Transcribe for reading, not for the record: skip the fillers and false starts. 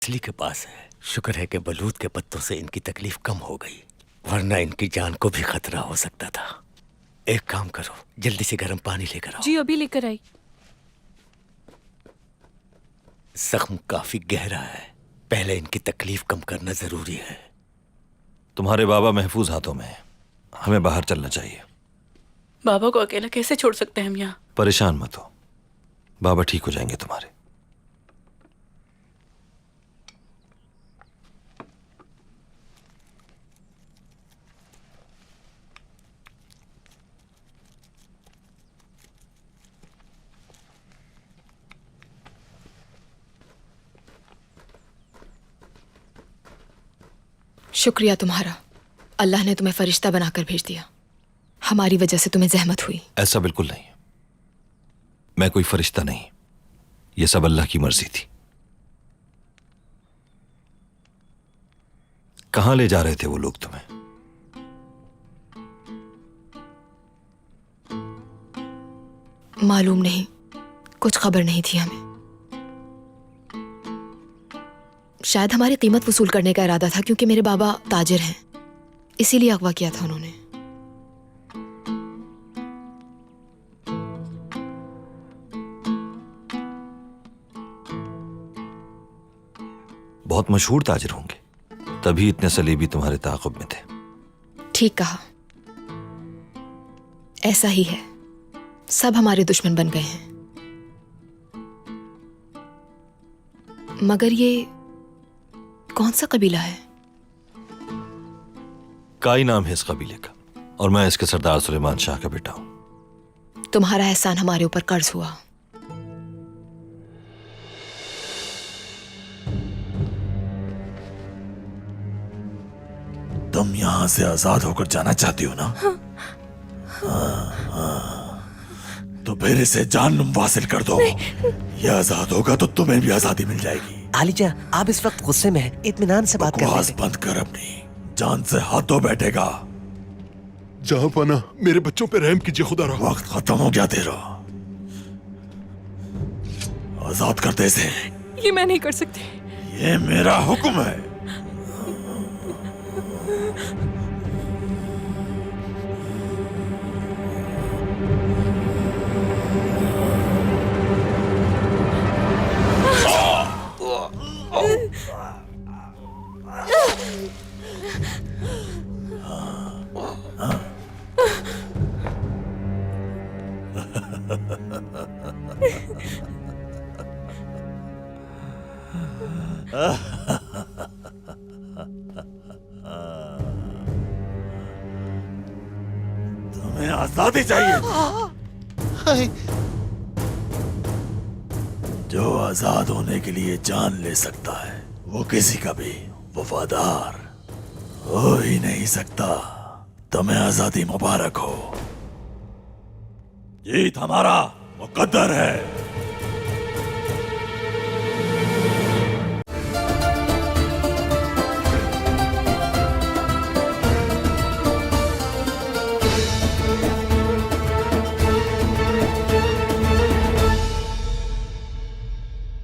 असली के पास है। शुक्र है कि बलूत के पत्तों से इनकी तकलीफ कम हो गई, वरना इनकी जान को भी खतरा हो सकता था। एक काम करो, जल्दी से गर्म पानी लेकर आओ। जी अभी लेकर आई। जख्म काफी गहरा है, पहले इनकी तकलीफ कम करना जरूरी है। तुम्हारे बाबा महफूज हाथों में हैं। हमें बाहर चलना चाहिए। बाबा को अकेला कैसे छोड़ सकते हैं हम यहाँ? परेशान मत हो, बाबा ठीक हो जाएंगे तुम्हारे। शुक्रिया तुम्हारा, अल्लाह ने तुम्हें फरिश्ता बनाकर भेज दिया। हमारी वजह से तुम्हें जहमत हुई। ऐसा बिल्कुल नहीं, मैं कोई फरिश्ता नहीं, यह सब अल्लाह की मर्जी थी। कहां ले जा रहे थे वो लोग तुम्हें? मालूम नहीं, कुछ खबर नहीं थी हमें। शायद हमारी कीमत वसूल करने का इरादा था, क्योंकि मेरे बाबा ताजिर हैं, इसीलिए अगवा किया था उन्होंने। बहुत मशहूर ताजिर होंगे, तभी इतने सलीबी तुम्हारे ताक़ुब में थे। ठीक कहा, ऐसा ही है। सब हमारे दुश्मन बन गए हैं। मगर ये कौन सा कबीला है? काई नाम है इस कबीले का, और मैं इसके सरदार सुलेमान शाह का बेटा हूं। तुम्हारा एहसान हमारे ऊपर कर्ज हुआ। तुम यहां से आजाद होकर जाना चाहती हो ना? तो फिर इसे जानम वासिल कर दो। ये आजाद होगा तो तुम्हें भी आजादी मिल जाएगी। आलिजा, आप इस वक्त गुस्से में हैं, इत्मीनान से बात कर बकवास रहे थे। बंद कर, अपनी जान से हाथ धो बैठेगा। जहां पाना, मेरे बच्चों पे रहम कीजिए खुदा रहा। वक्त खत्म हो गया तेरा, आजाद कर दे इसे। ये मैं नहीं कर सकती। ये मेरा हुक्म है। तुम्हें आजादी चाहिए? जो आजाद होने के लिए जान ले सकता है, वो किसी का भी वफादार हो ही नहीं सकता। तुम्हें आजादी मुबारक हो। जीत हमारा मुकद्दर है।